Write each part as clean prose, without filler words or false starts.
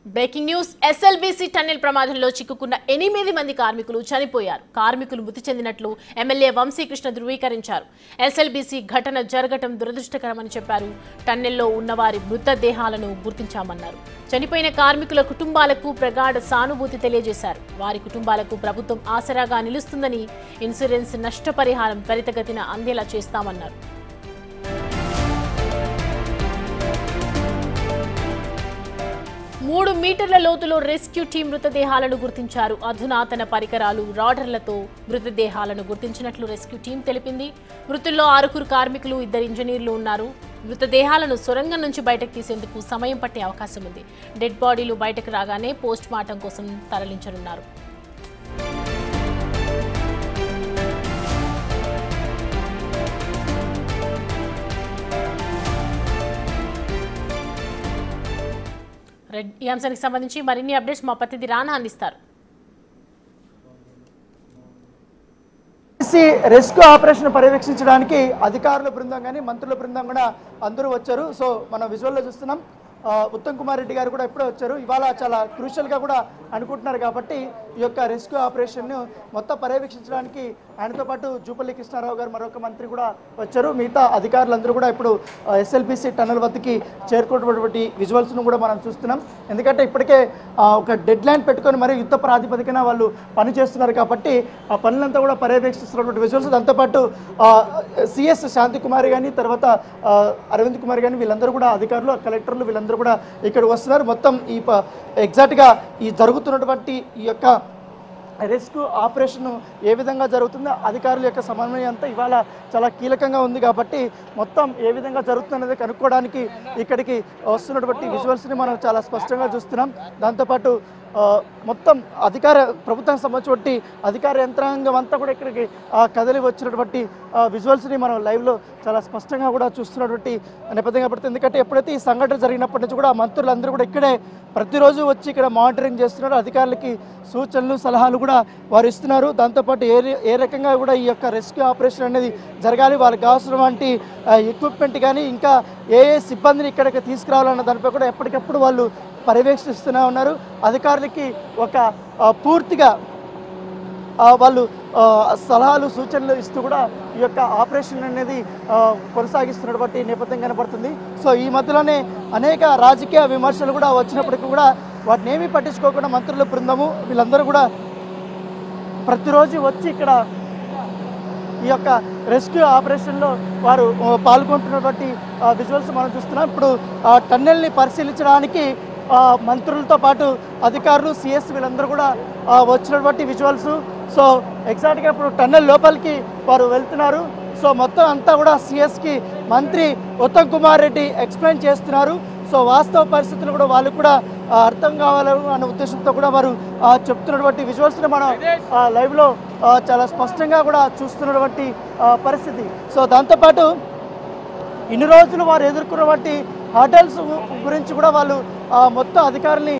Breaking news SLBC tunnel ప్రమాదంలో చిక్కుకున్న 8 మంది కార్మికులు చనిపోయారు. కార్మికులు మృతి చెందినట్లు ఎమ్మెల్యే వంశీకృష్ణ ధృవీకరించారు. ఎస్ఎల్బీసీ ఘటన జరగటం దురదృష్టకరమని చెప్పారు. టన్నెల్లో ఉన్నవారి మృతదేహాలను గుర్తించామన్నారు. చనిపోయిన కార్మికుల కుటుంబాలకు ప్రగాఢ సానుభూతి తెలియజేశారు. వారి కుటుంబాలకు ప్రభుత్వం ఆసరాగా నిలుస్తుందని, ఇన్సూరెన్స్ నష్టపరిహారం త్వరితగతిన అందేలా చేస్తామన్నారు. 3 మీటర్ల లోతులో రెస్క్యూ టీం మృతదేహాలను గుర్తించారు. అధునాతన పరికరాలు, రాడర్లతో మృతదేహాలను గుర్తించినట్లు రెస్క్యూ టీం తెలిపింది. మృతుల్లో 6 కార్మికులు, 2 ఇంజనీర్లు ఉన్నారు. మృతదేహాలను సొరంగం నుంచి బయటకు తీసేందుకు సమయం పట్టే అవకాశం ఉంది. డెడ్ బాడీలు బయటకు రాగానే పోస్ట్ మార్టం కోసం తరలించనున్నారు. ఈ అంశానికి సంబంధించి మరిన్ని అప్డేట్స్ మా ప్రతినిధి రానా అందిస్తారు. రెస్క్యూ ఆపరేషన్ పర్యవేక్షించడానికి అధికారుల బృందం కానీ మంత్రుల బృందం కూడా అందరూ వచ్చారు. సో మనం విజువల్లో చూస్తున్నాం. ఉత్తమ్ కుమార్ రెడ్డి గారు కూడా ఎప్పుడో వచ్చారు. ఇవాళ చాలా క్రూషియల్గా కూడా అనుకుంటున్నారు కాబట్టి ఈ యొక్క రెస్క్యూ ఆపరేషన్ను మొత్తం పర్యవేక్షించడానికి ఆయనతో పాటు జూపల్లి కృష్ణారావు గారు మరొక మంత్రి కూడా వచ్చారు. మిగతా అధికారులందరూ కూడా ఇప్పుడు ఎస్ఎల్బీసీ టన్నెల్ వద్దకి చేరుకున్నటువంటి విజువల్స్ను కూడా మనం చూస్తున్నాం. ఎందుకంటే ఇప్పటికే ఒక డెడ్ లైన్ పెట్టుకొని మరి యుద్ధ ప్రాతిపదికన వాళ్ళు పని చేస్తున్నారు కాబట్టి ఆ పనులంతా కూడా పర్యవేక్షిస్తున్నటువంటి విజువల్స్. దాంతోపాటు సిఎస్ శాంతి కుమారి కానీ, తర్వాత అరవింద్ కుమార్ కానీ, వీళ్ళందరూ కూడా అధికారులు, కలెక్టర్లు వీళ్ళందరూ కూడా ఇక్కడ వస్తున్నారు. మొత్తం ఈ ఎగ్జాక్ట్గా ఈ జరుగుతున్నటువంటి ఈ యొక్క రెస్క్యూ ఆపరేషన్ ఏ విధంగా జరుగుతుందో అధికారుల యొక్క సమన్వయం అంతా ఇవాళ చాలా కీలకంగా ఉంది కాబట్టి మొత్తం ఏ విధంగా జరుగుతుందనేది కనుక్కోవడానికి ఇక్కడికి వస్తున్నటువంటి విజువల్స్ని మనం చాలా స్పష్టంగా చూస్తున్నాం. దాంతోపాటు మొత్తం ప్రభుత్వానికి సంబంధించినటువంటి అధికార యంత్రాంగం అంతా కూడా ఇక్కడికి కదిలి వచ్చినటువంటి విజువల్స్ని మనం లైవ్లో చాలా స్పష్టంగా కూడా చూస్తున్నటువంటి నేపథ్యంగా పడుతుంది. ఎందుకంటే ఎప్పుడైతే ఈ సంఘటన జరిగినప్పటి నుంచి కూడా మంత్రులందరూ కూడా ఇక్కడే ప్రతిరోజు వచ్చి ఇక్కడ మానిటరింగ్ చేస్తున్నారు. అధికారులకి సూచనలు, సలహాలు కూడా వారు ఇస్తున్నారు. దాంతోపాటు ఏ రకంగా కూడా ఈ యొక్క రెస్క్యూ ఆపరేషన్ అనేది జరగాలి, వాళ్ళకి కావాల్సినటువంటి ఎక్విప్మెంట్ కానీ ఇంకా ఏ సిబ్బందిని ఇక్కడికి తీసుకురావాలన్న దానిపై కూడా ఎప్పటికప్పుడు వాళ్ళు పర్యవేక్షిస్తూనే ఉన్నారు. అధికారులకి ఒక పూర్తిగా వాళ్ళు సలహాలు, సూచనలు ఇస్తూ కూడా ఈ యొక్క ఆపరేషన్ అనేది కొనసాగిస్తున్నటువంటి నేపథ్యం కనబడుతుంది. సో ఈ మధ్యలోనే అనేక రాజకీయ విమర్శలు కూడా వచ్చినప్పటికీ కూడా వాటిని ఏమీ పట్టించుకోకుండా మంత్రుల బృందము వీళ్ళందరూ కూడా ప్రతిరోజు వచ్చి ఇక్కడ ఈ యొక్క రెస్క్యూ ఆపరేషన్లో వారు పాల్గొంటున్నటువంటి విజువల్స్ మనం చూస్తున్నాం. ఇప్పుడు టన్నెల్ని పరిశీలించడానికి మంత్రులతో పాటు అధికారులు, సిఎస్ వీళ్ళందరూ కూడా వచ్చినటువంటి విజువల్స్. సో ఎగ్జాక్ట్గా ఇప్పుడు టన్నెల్ లోపలికి వారు వెళ్తున్నారు. సో మొత్తం అంతా కూడా సిఎస్కి మంత్రి ఉత్తమ్ కుమార్ రెడ్డి ఎక్స్ప్లెయిన్ చేస్తున్నారు. సో వాస్తవ పరిస్థితులు కూడా వాళ్ళకు కూడా అర్థం కావాలని అన్న ఉద్దేశంతో కూడా వారు చెప్తున్నటువంటి విజువల్స్ని మనం లైవ్లో చాలా స్పష్టంగా కూడా చూస్తున్నటువంటి పరిస్థితి. సో దాంతోపాటు ఇన్ని రోజులు వారు ఎదుర్కొన్నటువంటి హోటల్స్ గురించి కూడా వాళ్ళు మొత్తం అధికారుల్ని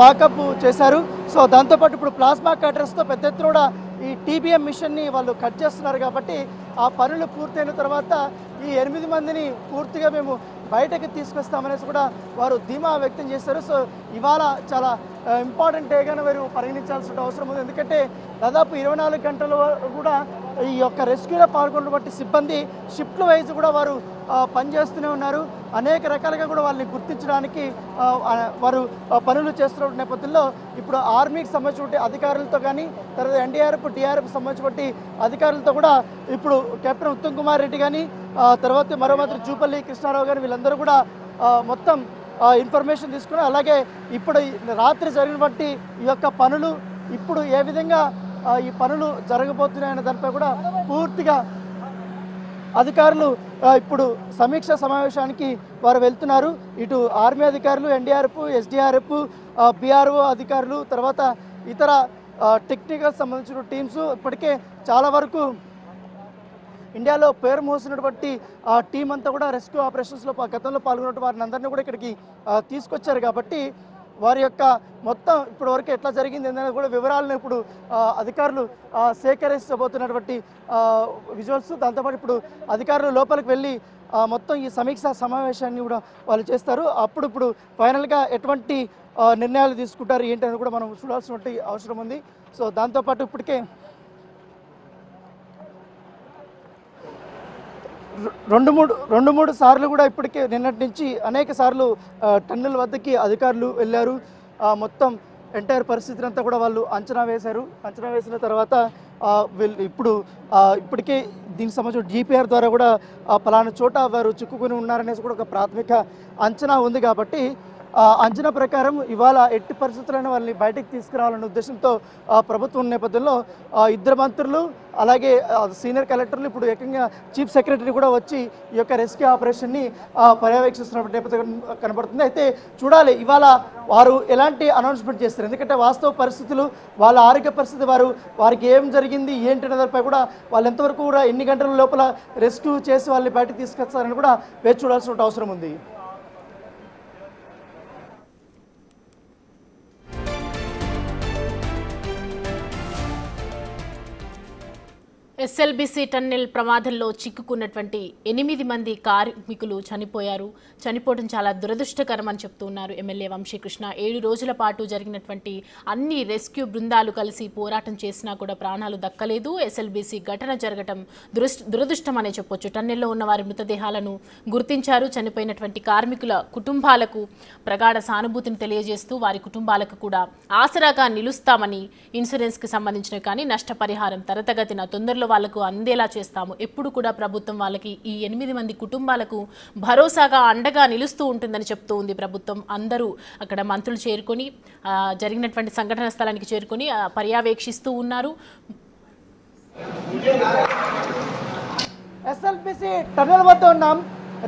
వాకప్ చేశారు. సో దాంతోపాటు ఇప్పుడు ప్లాస్మా కటర్స్తో పెద్ద ఎత్తున కూడా ఈ టీబీఎం మిషన్ని వాళ్ళు కట్ చేస్తున్నారు కాబట్టి ఆ పనులు పూర్తయిన తర్వాత ఈ 8 మందిని పూర్తిగా మేము బయటకు తీసుకొస్తామనేసి కూడా వారు ధీమా వ్యక్తం చేశారు. సో ఇవాళ చాలా ఇంపార్టెంట్ డేగానే వారు పరిగణించాల్సిన అవసరం ఉంది. ఎందుకంటే దాదాపు 24 గంటలు కూడా ఈ యొక్క రెస్క్యూలో పాల్గొన్నటువంటి సిబ్బంది షిఫ్ట్ వైజ్ కూడా వారు పనిచేస్తూనే ఉన్నారు. అనేక రకాలుగా కూడా వాళ్ళని గుర్తించడానికి వారు పనులు చేస్తున్న నేపథ్యంలో ఇప్పుడు ఆర్మీకి సంబంధించిన అధికారులతో కానీ, తర్వాత ఎన్డీఆర్ఎఫ్, టీఆర్ఎఫ్ సంబంధించిన అధికారులతో కూడా ఇప్పుడు కెప్టెన్ ఉత్తమ్ కుమార్ రెడ్డి కానీ, తర్వాత మరో మంత్రి జూపల్లి కృష్ణారావు కానీ వీళ్ళందరూ కూడా మొత్తం ఇన్ఫర్మేషన్ తీసుకుని, అలాగే ఇప్పుడు రాత్రి జరిగినటువంటి ఈ యొక్క పనులు ఇప్పుడు ఏ విధంగా ఈ పనులు జరగబోతున్నాయనే దానిపై కూడా పూర్తిగా అధికారులు ఇప్పుడు సమీక్ష సమావేశానికి వారు వెళ్తున్నారు. ఇటు ఆర్మీ అధికారులు, ఎన్డీఆర్ఎఫ్, ఎస్డీఆర్ఎఫ్, బీఆర్ఓ అధికారులు, తర్వాత ఇతర టెక్నికల్ సంబంధించిన టీమ్స్ ఇప్పటికే చాలా వరకు ఇండియాలో పేరు మోసినటువంటి టీం అంతా కూడా రెస్క్యూ ఆపరేషన్స్లో గతంలో పాల్గొన్న వారిని అందరినీ కూడా ఇక్కడికి తీసుకొచ్చారు కాబట్టి వారి యొక్క మొత్తం ఇప్పటి వరకు ఎట్లా జరిగింది అనేది కూడా వివరాలను ఇప్పుడు అధికారులు సేకరించబోతున్నటువంటి విజువల్స్. దాంతోపాటు ఇప్పుడు అధికారులు లోపలికి వెళ్ళి మొత్తం ఈ సమీక్ష సమావేశాన్ని కూడా వాళ్ళు చేస్తారు. అప్పుడు ఇప్పుడు ఫైనల్గా ఎటువంటి నిర్ణయాలు తీసుకుంటారు ఏంటని కూడా మనం చూడాల్సినటువంటి అవసరం ఉంది. సో దాంతోపాటు ఇప్పటికే రెండు మూడు సార్లు కూడా ఇప్పటికే నిన్నటి నుంచి అనేక సార్లు టన్నెల్ వద్దకి అధికారులు వెళ్ళారు. మొత్తం ఎంటైర్ పరిస్థితిని అంతా కూడా వాళ్ళు అంచనా వేశారు. అంచనా వేసిన తర్వాత ఇప్పటికే దీనికి సంబంధించిన జీపీఆర్ ద్వారా కూడా పలానా చోట వారు చిక్కుకొని ఉన్నారనేసి కూడా ఒక ప్రాథమిక అంచనా ఉంది. కాబట్టి అంచనా ప్రకారం ఇవాళ ఎట్టి పరిస్థితులను వాళ్ళని బయటకు తీసుకురావాలనే ఉద్దేశంతో ప్రభుత్వం నేపథ్యంలో ఇద్దరు మంత్రులు అలాగే సీనియర్ కలెక్టర్లు ఇప్పుడు ఏకంగా చీఫ్ సెక్రటరీ కూడా వచ్చి ఈ యొక్క రెస్క్యూ ఆపరేషన్ని పర్యవేక్షిస్తున్న నేపథ్యం కనబడుతుంది. అయితే చూడాలి ఇవాళ వారు ఎలాంటి అనౌన్స్మెంట్ చేస్తారు. ఎందుకంటే వాస్తవ పరిస్థితులు వాళ్ళ ఆరోగ్య పరిస్థితి వారికి ఏం జరిగింది ఏంటి దానిపై కూడా వాళ్ళు ఎంతవరకు కూడా ఎన్ని గంటల లోపల రెస్క్యూ చేసి వాళ్ళని బయటకు తీసుకొస్తారని కూడా వేచి చూడాల్సిన అవసరం ఉంది. ఎస్ఎల్బీసీ టన్నెల్ ప్రమాదంలో చిక్కుకున్నటువంటి 8 మంది కార్మికులు చనిపోయారు. చనిపోవడం చాలా దురదృష్టకరమని చెప్తున్నారు ఎమ్మెల్యే వంశీకృష్ణ. 7 రోజుల పాటు జరిగినటువంటి అన్ని రెస్క్యూ బృందాలు కలిసి పోరాటం చేసినా కూడా ప్రాణాలు దక్కలేదు. ఎస్ఎల్బీసీ ఘటన జరగటం దురదృష్టం అనే చెప్పొచ్చు. టన్నెల్లో ఉన్న వారి మృతదేహాలను గుర్తించారు. చనిపోయినటువంటి కార్మికుల కుటుంబాలకు ప్రగాఢ సానుభూతిని తెలియజేస్తూ వారి కుటుంబాలకు కూడా ఆసరాగా నిలుస్తామని ఇన్సూరెన్స్కి సంబంధించినవి కానీ నష్టపరిహారం త్వరితగతిన తొందరలో వాళ్లకు అందేలా చేస్తాము. ఎప్పుడు కూడా ప్రభుత్వం వాళ్ళకి ఈ 8 మంది కుటుంబాలకు భరోసాగా అండగా నిలుస్తూ ఉంటుందని చెప్తూ ఉంది ప్రభుత్వం. అందరూ అక్కడ మంత్రులు చేరుకొని జరిగినటువంటి సంఘటన స్థలానికి చేరుకొని పర్యవేక్షిస్తూ ఉన్నారు. ఎస్ఎల్బీసీ టన్నెల్ వద్ద ఉన్నాం.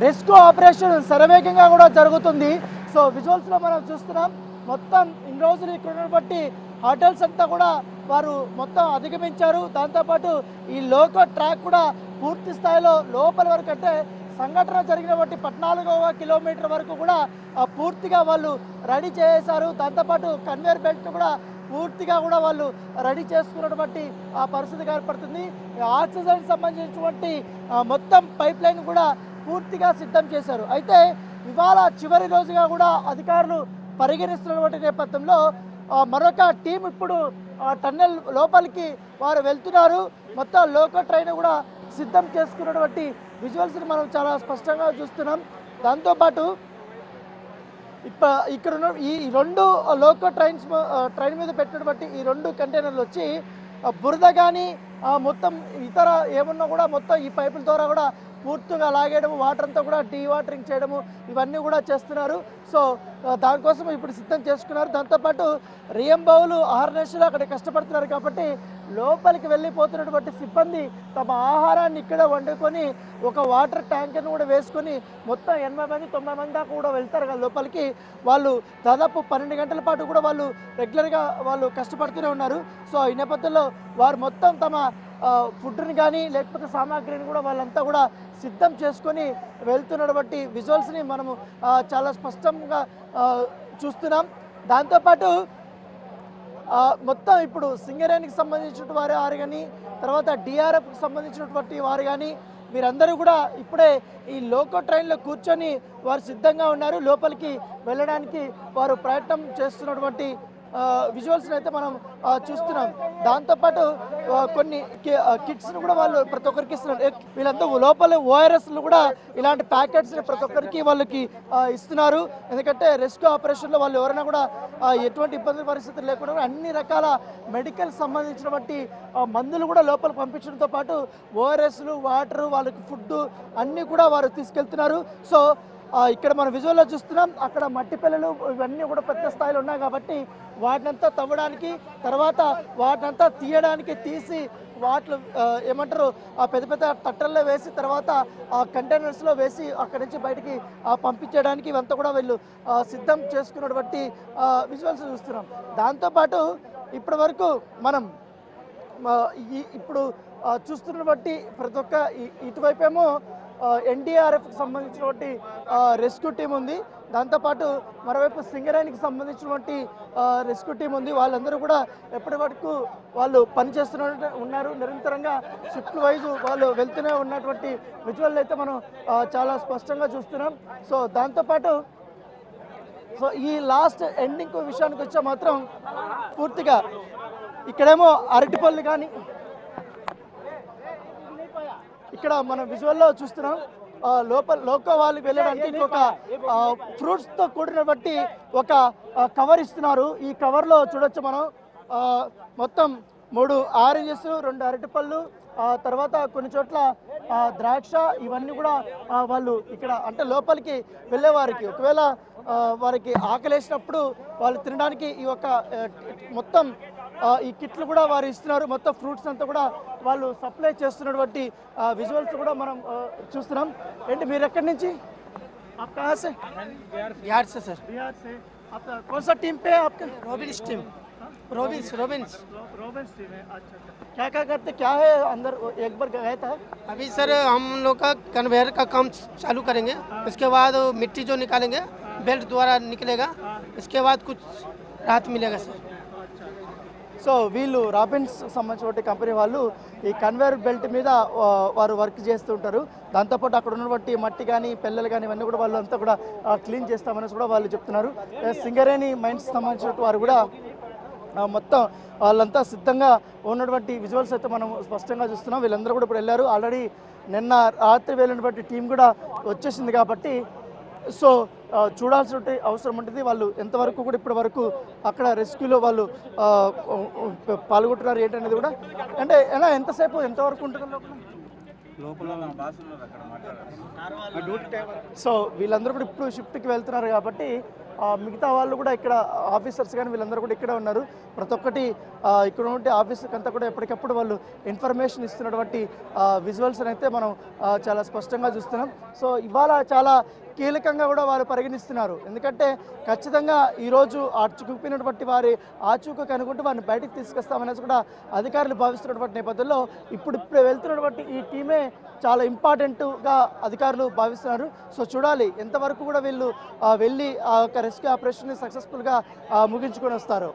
రెస్క్యూ ఆపరేషన్ శరవేగంగా కూడా జరుగుతుంది. సో విజువల్స్లో మనం చూస్తున్నాం. మొత్తం ఇన్ని రోజులు ఇక్కడ బట్టి హోటల్స్ అంతా కూడా వారు మొత్తం అధిగమించారు. దాంతోపాటు ఈ లోకో ట్రాక్ కూడా పూర్తి స్థాయిలో లోపల వరకు అంటే సంఘటన జరిగిన బట్టి 14వ కిలోమీటర్ వరకు కూడా పూర్తిగా వాళ్ళు రెడీ చేశారు. దాంతోపాటు కన్వేయర్ బెల్ట్ కూడా పూర్తిగా కూడా వాళ్ళు రెడీ చేసుకున్నటువంటి ఆ పరిస్థితి ఏర్పడుతుంది. ఆక్సిజన్ సంబంధించినటువంటి మొత్తం పైప్ లైన్ కూడా పూర్తిగా సిద్ధం చేశారు. అయితే ఇవాళ చివరి రోజుగా కూడా అధికారులు పరిగణిస్తున్నటువంటి నేపథ్యంలో మరొక టీం ఇప్పుడు టన్నెల్ లోపలికి వారు వెళ్తున్నారు. మొత్తం లోకో ట్రైన్ కూడా సిద్ధం చేసుకున్నటువంటి విజువల్స్ని మనం చాలా స్పష్టంగా చూస్తున్నాం. దాంతోపాటు ఇక్కడ ఉన్న ఈ 2 లోకో ట్రైన్ మీద పెట్టినటువంటి ఈ 2 కంటైనర్లు వచ్చి బురద కానీ మొత్తం ఇతర ఏమన్నా కూడా మొత్తం ఈ పైపుల ద్వారా కూడా పూర్తిగా లాగేయడము, వాటర్ అంతా కూడా డీవాటరింగ్ చేయడము ఇవన్నీ కూడా చేస్తున్నారు. సో దానికోసం ఇప్పుడు సిద్ధం చేసుకున్నారు. దాంతోపాటు రియంబౌలు ఆహారనేషన్లు అక్కడ కష్టపడుతున్నారు కాబట్టి లోపలికి వెళ్ళిపోతున్నటువంటి సిబ్బంది తమ ఆహారాన్ని ఇక్కడ వండుకొని ఒక వాటర్ ట్యాంకర్ను కూడా వేసుకొని మొత్తం 80 మంది 90 మంది దాకా కూడా వెళ్తారు కదా లోపలికి. వాళ్ళు దాదాపు 12 గంటల పాటు కూడా వాళ్ళు రెగ్యులర్గా వాళ్ళు కష్టపడుతూనే ఉన్నారు. సో ఈ నేపథ్యంలో వారు మొత్తం తమ ఫుడ్ని కానీ లేకపోతే సామాగ్రిని కూడా వాళ్ళంతా కూడా సిద్ధం చేసుకొని వెళ్తున్నటువంటి విజువల్స్ని మనము చాలా స్పష్టంగా చూస్తున్నాం. దాంతోపాటు మొత్తం ఇప్పుడు సింగరేణికి సంబంధించిన వారు కానీ తర్వాత డిఆర్ఎఫ్కి సంబంధించినటువంటి వారు కానీ వీరందరూ కూడా ఇప్పుడే ఈ లోకో ట్రైన్లో కూర్చొని వారు సిద్ధంగా ఉన్నారు. లోపలికి వెళ్ళడానికి వారు ప్రయత్నం చేస్తున్నటువంటి విజువల్స్ని అయితే మనం చూస్తున్నాం. దాంతోపాటు కొన్ని కిట్స్ని కూడా వాళ్ళు ప్రతి ఒక్కరికి ఇస్తున్నారు. వీళ్ళంతా లోపల ఓఆర్ఎస్లు కూడా ఇలాంటి ప్యాకెట్స్ని ప్రతి ఒక్కరికి వాళ్ళకి ఇస్తున్నారు. ఎందుకంటే రెస్క్యూ ఆపరేషన్లో వాళ్ళు ఎవరైనా కూడా ఎటువంటి ఇబ్బంది పరిస్థితులు లేకుండా అన్ని రకాల మెడికల్ సంబంధించినటువంటి మందులు కూడా లోపల పంపించడంతో పాటు ఓఆర్ఎస్లు, వాటరు, వాళ్ళకి ఫుడ్ అన్నీ కూడా వారు తీసుకెళ్తున్నారు. సో ఇక్కడ మనం విజువల్లో చూస్తున్నాం. అక్కడ మట్టి పిల్లలు ఇవన్నీ కూడా పెద్ద స్థాయిలో ఉన్నాయి కాబట్టి వాటినంతా తవ్వడానికి తర్వాత వాటినంతా తీసి వాటిలో ఏమంటారు పెద్ద పెద్ద తట్టల్లో వేసి తర్వాత కంటైనర్స్లో వేసి అక్కడి నుంచి బయటికి పంపించడానికి ఇవంతా కూడా వీళ్ళు సిద్ధం చేసుకున్నటువంటి విజువల్స్ చూస్తున్నాం. దాంతోపాటు ఇప్పటి వరకు మనం ఇప్పుడు చూస్తున్నటువంటి ప్రతి ఒక్క ఇటువైపేమో ఎన్డీఆర్ఎఫ్కి సంబంధించినటువంటి రెస్క్యూ టీం ఉంది. దాంతోపాటు మరోవైపు సింగరేణికి సంబంధించినటువంటి రెస్క్యూ టీం ఉంది. వాళ్ళందరూ కూడా ఎప్పటి వరకు వాళ్ళు పనిచేస్తూనే ఉన్నారు. నిరంతరంగా షిఫ్ట్ వైజ్ వాళ్ళు వెళ్తూనే ఉన్నటువంటి విజువల్ అయితే మనం చాలా స్పష్టంగా చూస్తున్నాం. సో దాంతోపాటు సో ఈ లాస్ట్ ఎండింగ్ విషయానికి వచ్చా మాత్రం పూర్తిగా ఇక్కడేమో అరటిపళ్ళు కానీ ఇక్కడ మనం విజువల్లో చూస్తున్నాం లోకో వాళ్ళకి వెళ్ళడానికి ఒక ఫ్రూట్స్తో కూడినటువంటి ఒక కవర్ ఇస్తున్నారు. ఈ కవర్లో చూడొచ్చు మనం మొత్తం 3 ఆరెంజెస్, 2 అరటిపళ్ళు, తర్వాత కొన్ని చోట్ల ద్రాక్ష, ఇవన్నీ కూడా వాళ్ళు ఇక్కడ అంటే లోపలికి వెళ్ళేవారికి ఒకవేళ వారికి ఆకలేసినప్పుడు వాళ్ళు తినడానికి ఈ యొక్క మొత్తం ఈ కిట్లు కూడా వారు ఇస్తున్నారు. మొత్తం ఫ్రూట్స్ అంతా కూడా వాళ్ళు సప్లై చేస్తున్నటువంటి విజువల్స్ కూడా మనం చూస్తున్నాం. ఏంటి మీరు ఎక్కడి నుంచి? आप कहाँ से? बिहार से सर। बिहार से। आप कौन सा टीम पे है आपका? Robbins team. Robbins Robbins team है। अच्छा क्या क्या करते, क्या है अंदर? एक बार गया था अभी सर हम लोग का कन्वेयर का काम चालू करेंगे। इसके बाद मिट्टी जो निकालेंगे बेल्ट द्वारा निकलेगा। इसके बाद कुछ राहत मिलेगा सर। సో వీళ్ళు రాబిన్స్ సంబంధించిన కంపెనీ వాళ్ళు ఈ కన్వేయర్ బెల్ట్ మీద వారు వర్క్ చేస్తుంటారు. దాంతోపాటు అక్కడ ఉన్నటువంటి మట్టి కానీ పెళ్ళలు కానీ ఇవన్నీ కూడా వాళ్ళు అంతా కూడా క్లీన్ చేస్తామనేసి కూడా వాళ్ళు చెప్తున్నారు. సింగరేణి మైన్స్ సంబంధించిన వారు కూడా మొత్తం వాళ్ళంతా సిద్ధంగా ఉన్నటువంటి విజువల్స్ అయితే మనం స్పష్టంగా చూస్తున్నాం. వీళ్ళందరూ కూడా ఇప్పుడు వెళ్ళారు. ఆల్రెడీ నిన్న రాత్రి వెళ్ళినటువంటి టీం కూడా వచ్చేసింది కాబట్టి సో చూడాల్సిన అవసరం ఉంటుంది. వాళ్ళు ఎంతవరకు కూడా ఇప్పటి వరకు అక్కడ రెస్క్యూలో వాళ్ళు పాల్గొంటున్నారు ఏంటనేది కూడా అంటే ఎలా ఎంతసేపు ఎంతవరకు ఉంటుంది సో వీళ్ళందరూ కూడా ఇప్పుడు షిఫ్ట్కి వెళ్తున్నారు కాబట్టి మిగతా వాళ్ళు కూడా ఇక్కడ ఆఫీసర్స్ కానీ వీళ్ళందరూ కూడా ఇక్కడే ఉన్నారు. ప్రతి ఒక్కటి ఇక్కడ ఉంటే ఆఫీసర్కి అంతా కూడా ఎప్పటికప్పుడు వాళ్ళు ఇన్ఫర్మేషన్ ఇస్తున్నటువంటి విజువల్స్ అయితే మనం చాలా స్పష్టంగా చూస్తున్నాం. సో ఇవాళ చాలా కీలకంగా కూడా వారు పరిగణిస్తున్నారు. ఎందుకంటే ఖచ్చితంగా ఈరోజు చిక్కుకుపోయినటువంటి వారి ఆచూకీ కనుక్కుంటూ వారిని బయటకు తీసుకొస్తామనేసి కూడా అధికారులు భావిస్తున్నటువంటి నేపథ్యంలో ఇప్పుడు వెళ్తున్నటువంటి ఈ టీమే చాలా ఇంపార్టెంట్గా అధికారులు భావిస్తున్నారు. సో చూడాలి ఎంతవరకు కూడా వీళ్ళు వెళ్ళి ఆ యొక్క రెస్క్యూ ఆపరేషన్ని సక్సెస్ఫుల్గా ముగించుకొని వస్తారు.